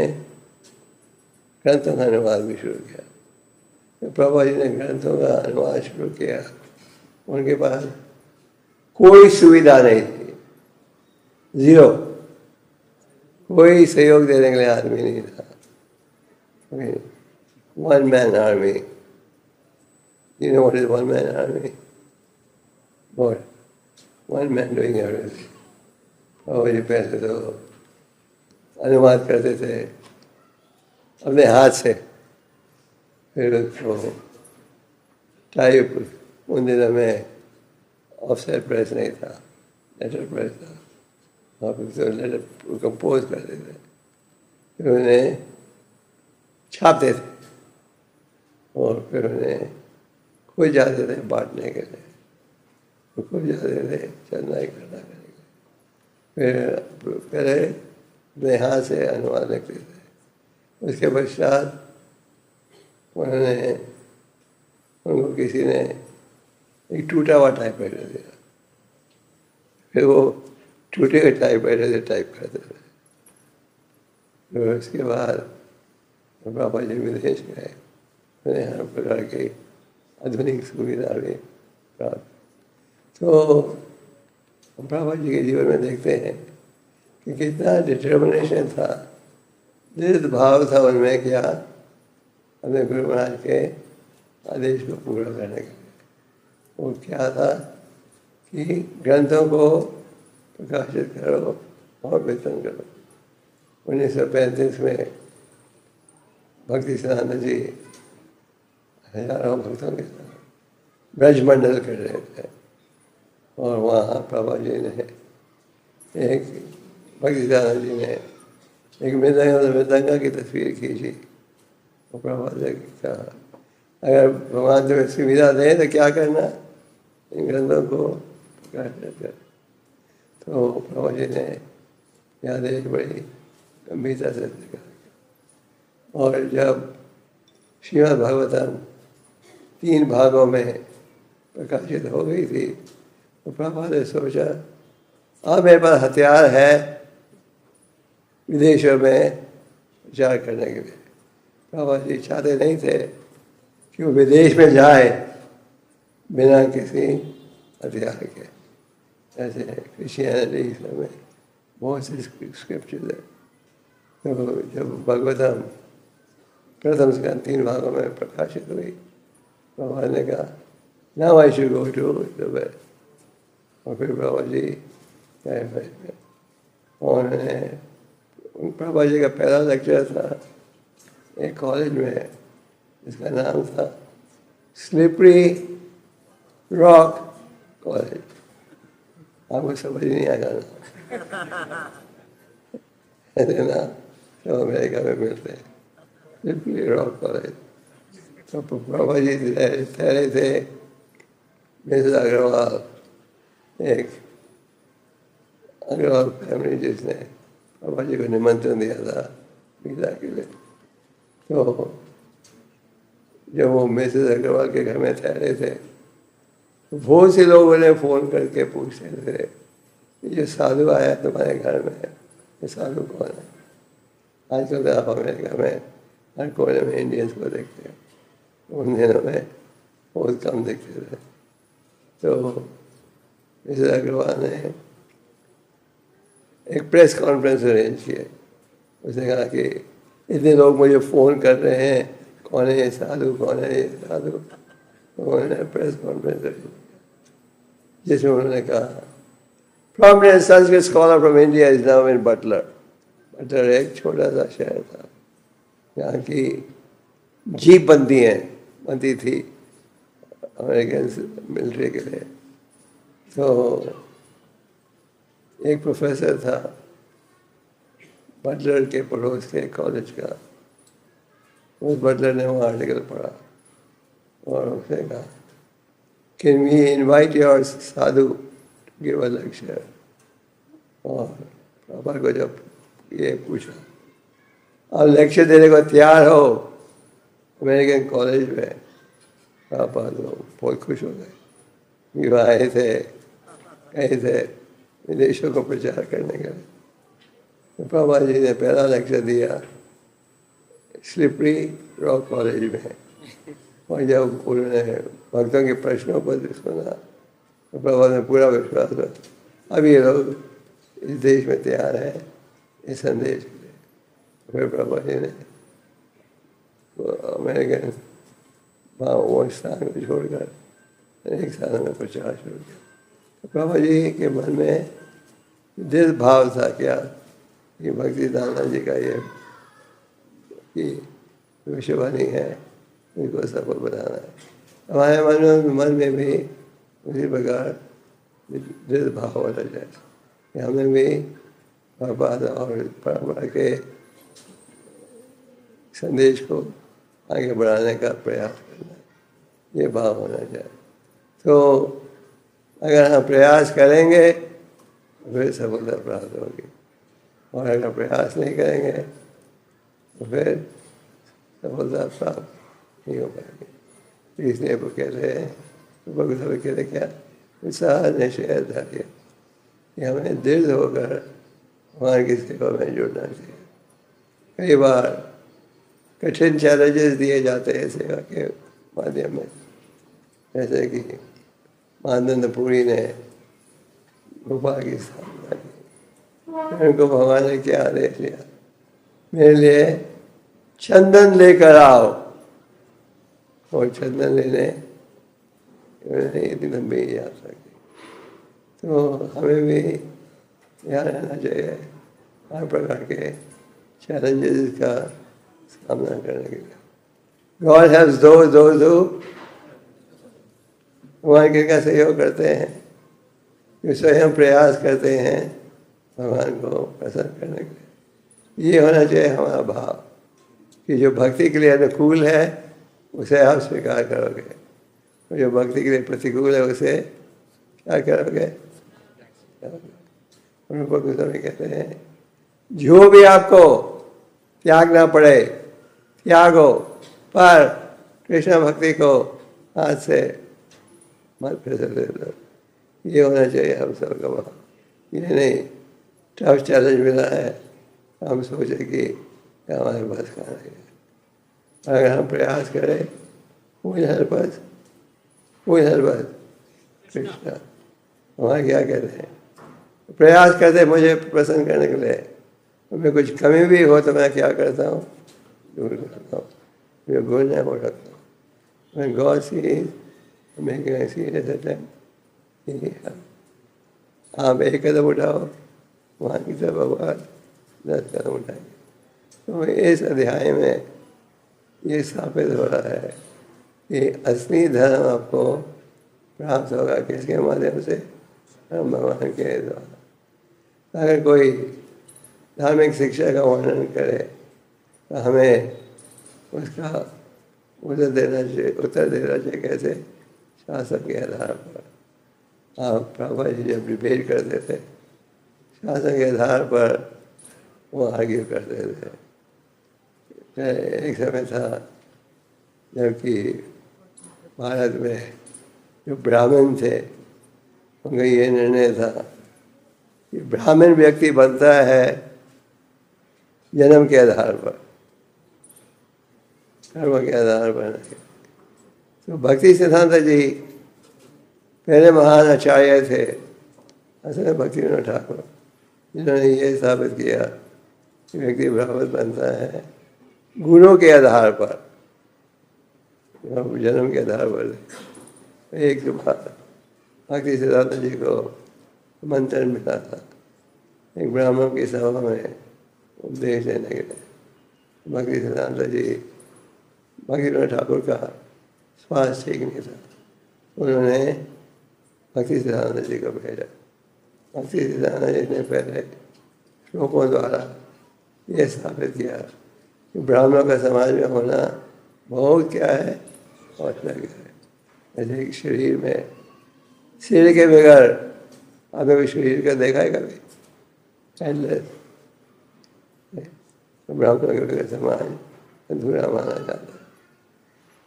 ग्रंथों का अनुवाद भी शुरू किया। तो प्रभा जी ने ग्रंथों का अनुवाद शुरू किया, उनके पास कोई सुविधा नहीं थी, जीरो, कोई सहयोग देने के लिए आदमी नहीं था। One man army. You know what is one man army? What? One man doing everything. और ये पहले तो अनुवाद करते थे अपने हाथ से, फिर उसको टाइप, उन दिनों में ऑफसेट प्रेस नहीं था, लेटर प्रेस था, और फिर तो लेटर कंपोज करते थे, फिर उन्हें छापते थे और फिर उन्हें खुद जाते थे बांटने के लिए, खुद जाते थे चलना इकट्ठा करने के लिए, फिर पहले अपने हाथ से अनुवाद लिखते थे। उसके पश्चात उनको किसी ने एक टूटा हुआ टाइपराइटर दिया, फिर वो टूटे हुए टाइपराइटर से टाइप करते थे। फिर उसके बाद बाबा जी विदेश गए, उन्हें हर प्रकार की आधुनिक सुविधा भी प्राप्त। तो बाबा जी के जीवन में देखते हैं कि कितना डिटर्मिनेशन था, दृढ़ भाव था उनमें, क्या अपने गुरु महाराज के आदेश को पूरा करने के लिए। वो क्या था कि ग्रंथों को प्रकाशित करो और वेतन करो। 1935 में भक्ति सिद्धांत जी हजारों भक्तों के साथ ब्रजमंडल कर रहे थे और वहाँ प्रभा जी ने एक भक्ति सिद्धांत जी ने एक मृदंगा की तस्वीर खींची और प्रभा जी कहा, अगर भगवान तुम्हें सुविधा दे तो क्या करना, इन ग्रंथों को प्रकाशित कर। तो प्रभा जी ने यह आदेश बड़ी गंभीरता से देखा। और जब श्रीमद् भागवतम 3 भागों में प्रकाशित हो गई थी, तो प्रभा ने सोचा अब मेरे पास हथियार है विदेशों में प्रचार करने के लिए। प्रभा जी चाहते नहीं थे कि वो विदेश में जाए बिना किसी हथियार के। ऐसे क्रिश्चियनिटी में बहुत से स्क्रिप्चर्स है। तो जब भागवतम प्रथम स्कंद 3 भागों में प्रकाशित हुई, प्रभा ने कहा now I should go to Dubai. और फिर प्रभा जी गए और प्रभा जी का पहला लेक्चर था एक कॉलेज में जिसका नाम था स्लिपरी रॉक कॉलेज। आपको समझ नहीं आएगा ना, ऐसे ना तो अमेरिका में मिलते हैं, स्लिपरी रॉक कॉलेज। तो प्रभा जी ठहरे थे मिसेस अग्रवाल, एक अग्रवाल फैमिली जिसने प्रभा जी को निमंत्रण दिया था वीज़ा के लिए। तो जब वो मिसेस अग्रवाल के घर में ठहरे थे, बहुत से लोगों ने फ़ोन करके पूछते थे, ये साधु आया तुम्हारे घर में, ये साधु कौन है? आजकल तो आप अमेरिका में हर कोने में इंडियंस को देखते हैं, उन दिनों में बहुत कम दिखते थे। तो मिसेस अग्रवाल ने एक प्रेस कॉन्फ्रेंस अरेंज किए। उसने कहा कि इतने लोग मुझे फ़ोन कर रहे हैं, कौन है ये साधु, कौन है ये साधु। तो उन्होंने प्रेस कॉन्फ्रेंस अरेंज किया जिसमें उन्होंने कहा, prominent Sanskrit scholar from India is now in Butler। Butler एक छोटा सा शहर था, यहाँ की जीप बनती थी अमेरिकन मिलिट्री के लिए। तो एक प्रोफेसर था बटलर के पड़ोस के कॉलेज का, उस बटलर ने वो आर्टिकल पढ़ा और उसने कहा, can we invite your sadhu to give a lecture. और पापा को जब ये पूछा, आप लेक्चर देने को तैयार हो अमेरिकन कॉलेज में? पापा तो बहुत खुश हो गए। ये आए थे विदेशों को प्रचार करने के लिए। तो पापा जी ने पहला लेक्चर दिया स्लिपरी रॉक कॉलेज में, और जब उन्होंने भक्तों के प्रश्नों पर सुना तो पापा ने पूरा विश्वास हुआ अब ये लोग इस देश में तैयार हैं इस संदेश के लिए। फिर पापा जी ने अमेरिकन वो स्थान को छोड़कर अनेक स्थानों में प्रचार शुरू किया। तो पापा जी के मन में दिल भाव था क्या कि भक्ति दाना जी का ये कि विश्ववाणी है, इनको सफल बनाना है। हमारे मन में भी उसी प्रकार दिल भाव होना चाहिए कि हमें भी पापा और परंपरा के संदेश को आगे बढ़ाने का प्रयास करना, ये भाव होना चाहिए। तो अगर हम प्रयास करेंगे फिर सफलता प्राप्त होगी, और अगर प्रयास नहीं करेंगे तो फिर सफलता प्राप्त नहीं हो पाएगी। इसलिए वो कहते हैं, भगवत कहते क्या, उत्साह निश्चय धैर्य, कि हमें दृढ़ होकर भगवान की सेवा में जुड़ना चाहिए। कई बार कठिन चैलेंजेस दिए जाते हैं सेवा के माध्यम में, जैसे कि मानंदपुरी ने गुफा की स्थापना की। उनको भगवान ने क्या आदेश दिया, मेरे लिए चंदन लेकर आओ, और चंदन लेने इतनी लंबी यात्रा की। तो हमें भी ध्यान रहना चाहिए हर प्रकार के चैलेंजेस का सामना करने के लिए। God helps those who भगवान के का सहयोग करते हैं, जो स्वयं प्रयास करते हैं भगवान को प्रसन्न करने के लिए। ये होना चाहिए हमारा भाव कि जो भक्ति के लिए अनुकूल है उसे आप स्वीकार करोगे, और जो भक्ति के लिए प्रतिकूल है उसे क्या करोगे? उनको गोस्वामी कहते हैं, जो भी आपको त्यागना पड़े त्यागो, पर कृष्ण भक्ति को हाथ से मत फिसल दे दो। ये होना चाहिए हम सबका भाव। ये नहीं टफ चैलेंज मिला है हम सोचे कि हमारे पास कहाँ है। अगर हम प्रयास करें हेल्प अस कृष्णा, हमारे क्या कहते हैं, प्रयास करते मुझे प्रसन्न करने के लिए। मैं कुछ कमी भी हो तो मैं क्या करता हूँ, दूर करता हूँ, मैं गुण नहीं हो सकता हूँ। मैं गॉड सी मैं ऐसी रहता है, आप एक कदम उठाओ वहाँ की तरफ भगवान 10 कदम उठाएंगे। तो इस अध्याय में ये स्थापित हो रहा है कि असली धर्म आपको प्राप्त होगा किसके माध्यम से, हम भगवान के द्वारा। अगर कोई धार्मिक शिक्षा का वर्णन करे तो हमें उसका उत्तर देना चाहिए कैसे, शास्त्र के आधार पर। आप प्रभा जी जब डिबेट करते थे शास्त्र के आधार पर वो आर्ग्यू करते थे, एक समय था जबकि भारत में जो ब्राह्मण थे उनका ये निर्णय था कि ब्राह्मण व्यक्ति बनता है जन्म के आधार पर, कर्म के आधार पर नहीं। तो भक्ति सिद्धांत जी पहले महान आचार्य थे असल भक्ति विनोद ठाकुर, जिन्होंने ये साबित किया कि व्यक्ति ब्राह्मण बनता है गुणों के आधार पर, जन्म के आधार पर। एक बार भक्ति सिद्धांत जी को मंत्रण मिला था एक ब्राह्मण की सभा में उपदेश देने के लिए। भक्ति सिद्धांत जी भक्ति विनोद ठाकुर का स्वास्थ्य ठीक नहीं था, उन्होंने भक्ति सिद्धांत जी को भेजा। भक्ति सिद्धांत जी ने पहले श्लोकों द्वारा ये स्थापित किया कि ब्राह्मणों का समाज में होना बहुत क्या है और क्या है। जैसे कि शरीर में सिर के बगैर आपने कोई शरीर का देखा है कभी? तो ब्राह्मणों के बगैर समाज अधूरा माना जाता है।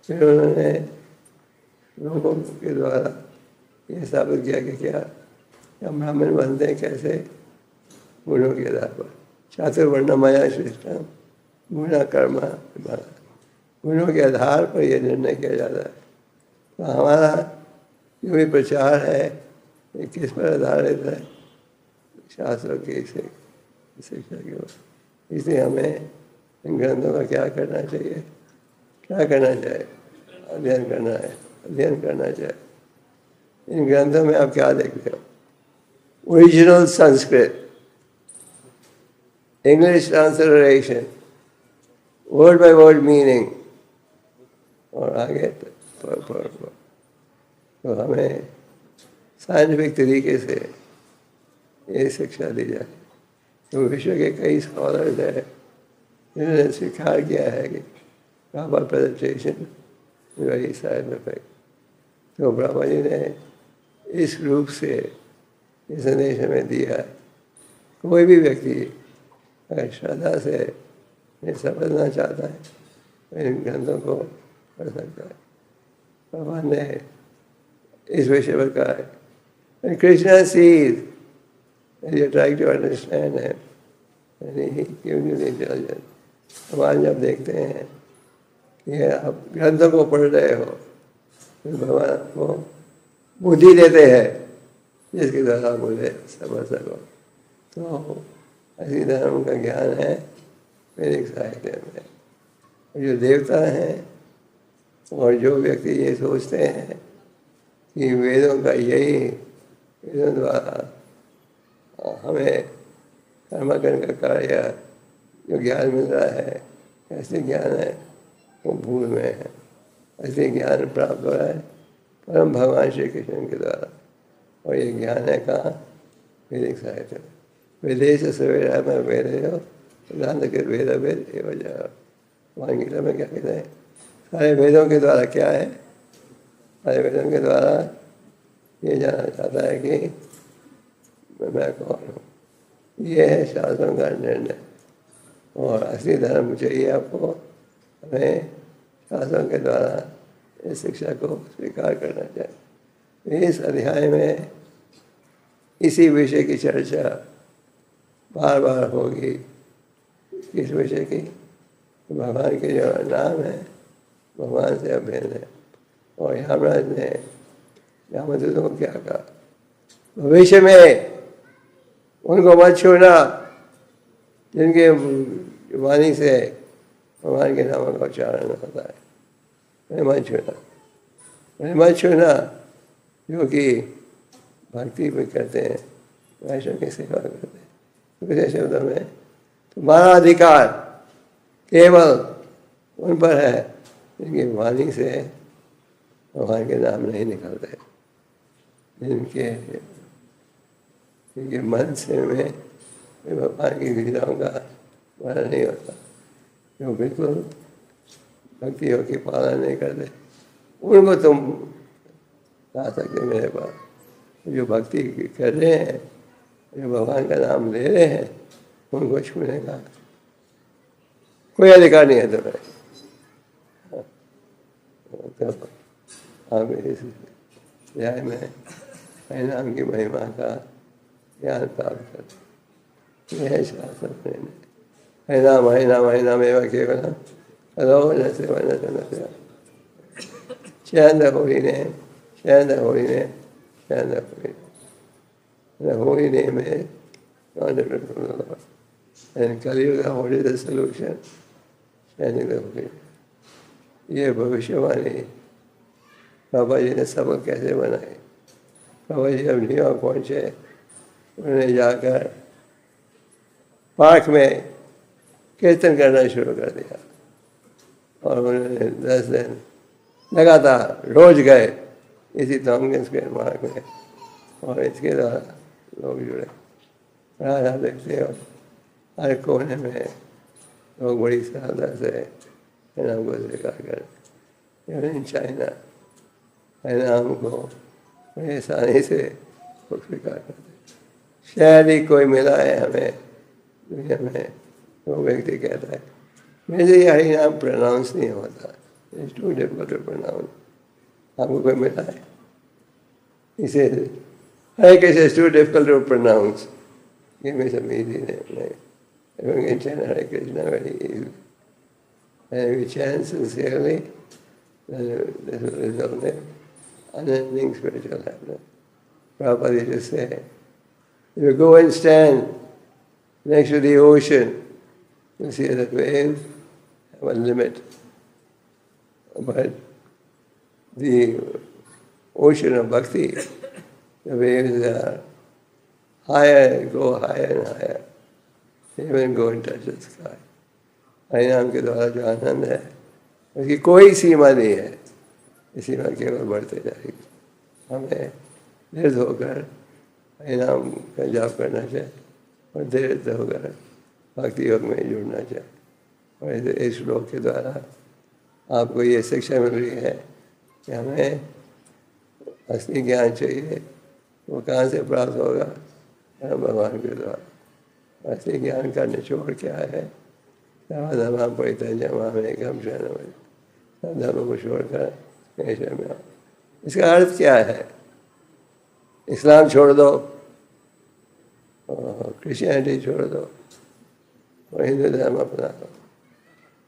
फिर उन्होंने लोगों के द्वारा ये साबित किया कि क्या हम ब्राह्मण बनते हैं कैसे, गुणों के आधार पर। चातुर्वर्ण माया श्रेष्ठम गुणा कर्म, गुणों के आधार पर यह निर्णय किया जाता है। तो हमारा जो भी प्रचार है ये किस पर आधारित है? शास्त्रों की शिक्षा के ऊपर। इसलिए हमें इन ग्रंथों का क्या करना चाहिए? क्या करना चाहिए? अध्ययन करना है, अध्ययन करना चाहिए। इन ग्रंथों में आप क्या देखते हो? Original Sanskrit, English translation, word by word meaning, और आगे तो हमें साइंटिफिक तरीके से ये शिक्षा दी जाए। तो विश्व के कई स्कॉलर्स हैं जिन्होंने स्वीकार किया है कि प्रॉपर प्रेजेंटेशन वेरी साइंटिफिक। तो ब्रह्मा जी ने इस रूप से इस संदेश में दिया है। कोई भी व्यक्ति अगर श्रद्धा से ये समझना चाहता है तो इन ग्रंथों को पढ़ सकता है। भगवान ने इस विषय पर कहा है, and Krishna sees and you try to understand him and he gives you the intelligence। भगवान जब देखते हैं कि आप ग्रंथों को पढ़ रहे हो तो भगवान आपको बुद्धि देते हैं जिसके द्वारा आप मुझे समझ सको। तो ऐसी धर्म का ज्ञान है वैदिक साहित्य में। जो देवता हैं और जो व्यक्ति ये सोचते हैं कि वेदों का यही, वेदों द्वारा हमें कर्मकरण का कार्य जो ज्ञान मिल रहा है, ऐसे ज्ञान है वो भूल में है। ऐसे ज्ञान प्राप्त हो रहा है परम भगवान श्री कृष्ण के द्वारा। और ये ज्ञान है कहाँ? वैदिक साहित्य में। वेदेश सवेरा में वेद हो वेदांत के वेद वेद ए वजह। भगवान गीता में क्या कहते हैं? सारे वेदों के द्वारा क्या है? सारे वेदों के द्वारा ये जानना चाहता है कि मैं कौन हूँ। ये है शास्त्रों का निर्णय। और असली धर्म चाहिए आपको, हमें शास्त्रों के द्वारा इस शिक्षा को स्वीकार करना चाहिए। इस अध्याय में इसी विषय की चर्चा बार बार होगी। किस विषय की? भगवान के जो नाम है भगवान से अभिन्न है। और यमराज ने यमदूतों को क्या कहा? भविष्य में उनको मत छूना जिनके वाणी से भगवान के नामों का उच्चारण होता है। मत छूना, मत छूना जो कि भक्ति भी करते हैं, वैष्णव की सेवा करते हैं। दूसरे शब्दों में तुम्हारा अधिकार केवल उन पर है जिनकी वाणी से भगवान के नाम नहीं निकलते, जिनके मन से में भगवान की लीलाओं का वर्णन नहीं होता, जो बिल्कुल भक्तियों की पालन नहीं करते, उनको तुम ला सकते मेरे पास। जो भक्ति कर रहे हैं, जो भगवान का नाम ले रहे हैं, उनको छूने का कोई अधिकार नहीं है तुम्हें। तो आप इस अध्याय में हरिनाम की महिमा का ज्ञान प्राप्त करते। यह शास्त्र प्रेम हरिनाम हरिनाम हरिनाम एवं केवल हलो जैसे वनते चैन होली ने चैन होली ने चैन होली ने में and Kali-yuga, what is the solution? Standing the holy. ये भविष्यवाणी बाबा जी ने सबक कैसे बनाई। बाबा जी जब न्यूयॉर्क पहुँचे, उन्होंने जाकर पार्क में कीर्तन करना शुरू कर दिया और उन्होंने 10 दिन लगातार रोज गए इसी टॉमकिंस स्क्वायर पार्क में और इसके द्वारा लोग जुड़े। आज आप देखते हो हर कोने में लोग बड़ी श्रद्धा से हरिनाम को स्वीकार कर। इन चाइना हरिनाम को बड़ी आसानी से स्वीकार करते। शायद ही कोई मिला है हमें दुनिया में वो व्यक्ति कहता है मेरे ये हरिनाम प्रोनाउंस नहीं होता, it's too difficult to pronounce. आपको कोई मिला है? इसे Hare Krishna is too difficult to pronounce. Give me some easy name. Everyone can chant Hare Krishna very easily. And if we chant sincerely, then this will result in unending spiritual happiness. Prabhupada used to say, if you go and stand next to the ocean, you'll see that waves have a limit. But the ocean of bhakti, the waves are higher, go higher and higher, even go and touch the sky. हरिनाम के द्वारा जो आनंद है उसकी कोई सीमा नहीं है, इस सीमा केवल बढ़ते जाएगी। हमें दृढ़ होकर हरिनाम का जाप करना चाहिए और दृढ़ होकर भक्ति योग में जुड़ना चाहिए। और इस श्लोक के द्वारा आपको ये शिक्षा मिल रही है कि हमें असली ज्ञान चाहिए, वो कहाँ से प्राप्त होगा? भगवान के द्वारा। असली ज्ञान का निचोड़ क्या है? सर्वधर्म परित्यज्य मामेकं शरणं व्रज। सब धर्म को छोड़कर मेरे शरण में आओ। इसका अर्थ क्या है? इस्लाम छोड़ दो, क्रिश्चियनिटी छोड़ दो और हिंदू धर्म अपना लो।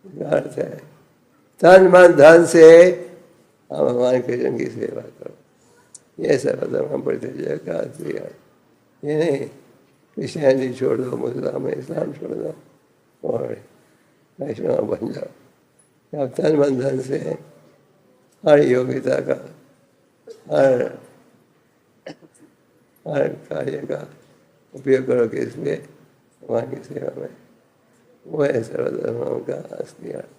इसका अर्थ है तन मन धन से आप भगवान कृष्ण की सेवा करो। ये सर्वधर्म परित्यज्य का अर्थ है। ये नहीं क्रिश्चियनिटी छोड़ दो, मुसलमान इस्लाम छोड़ दो और वैष्णव बन जाओ। आप तन मन धन से हर योग्यता का हर कार्य का उपयोग करो किसमें? भगवान की सेवा में। वो है सर्वधर्मों का असली अर्थ।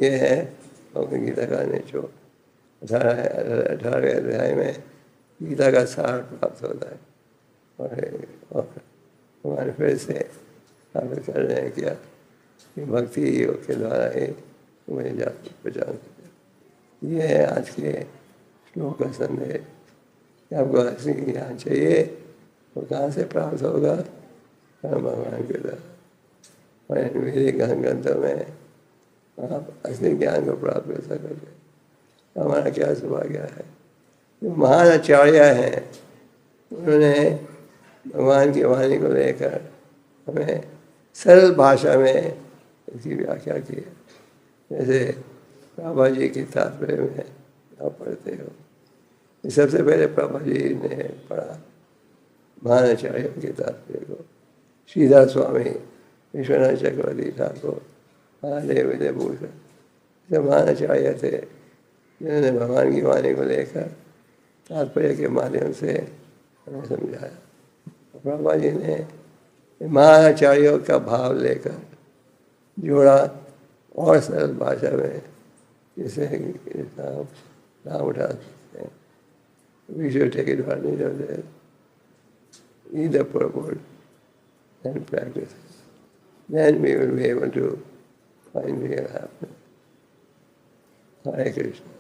ये है भगवद गीता का निचोड़। 18वें अध्याय में गीता का सार प्राप्त होता है और हमारे फिर से स्थापित कर रहे हैं क्या कि भक्ति योग के द्वारा ही मुझे पहचान सकते। ये है आज के श्लोक का संदेश कि आपको असली ज्ञान चाहिए तो कहाँ से प्राप्त होगा? परम भगवान के द्वारा। और वैदिक ग्रंथों में आप असली ज्ञान को प्राप्त कर सकोगे। हमारा क्या सौभाग्य है, जो महान आचार्य हैं उन्होंने भगवान की वाणी को लेकर हमें सरल भाषा में इसकी व्याख्या की है। जैसे प्रभा जी की तात्पर्य में आप पढ़ते हो, सबसे पहले प्रभा जी ने पढ़ा महानाचार्य के तात्पर्य को। श्रीधर स्वामी, विश्वनाथ चक्रवर्ती ठाकुर, महादेव विजयभूषण, सब महानाचार्य थे जिन्होंने भगवान की वाणी को लेकर तात्पर्य के माध्यम से हमें समझाया। प्रभा जी ने महाचार्यों का भाव लेकर जोड़ा और सरल भाषा में, जिसे नाम उठा सकते हैं। We should take advantage of this. Read the purport and practice. Then we will be able to find real happiness. Hare Krishna.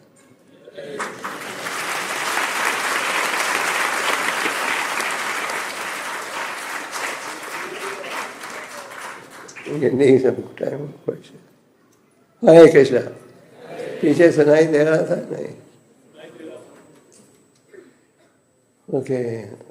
ये नहीं सब टाइम क्वेश्चन। हरे कृष्णा। पीछे सुनाई दे रहा था नहीं? ओके।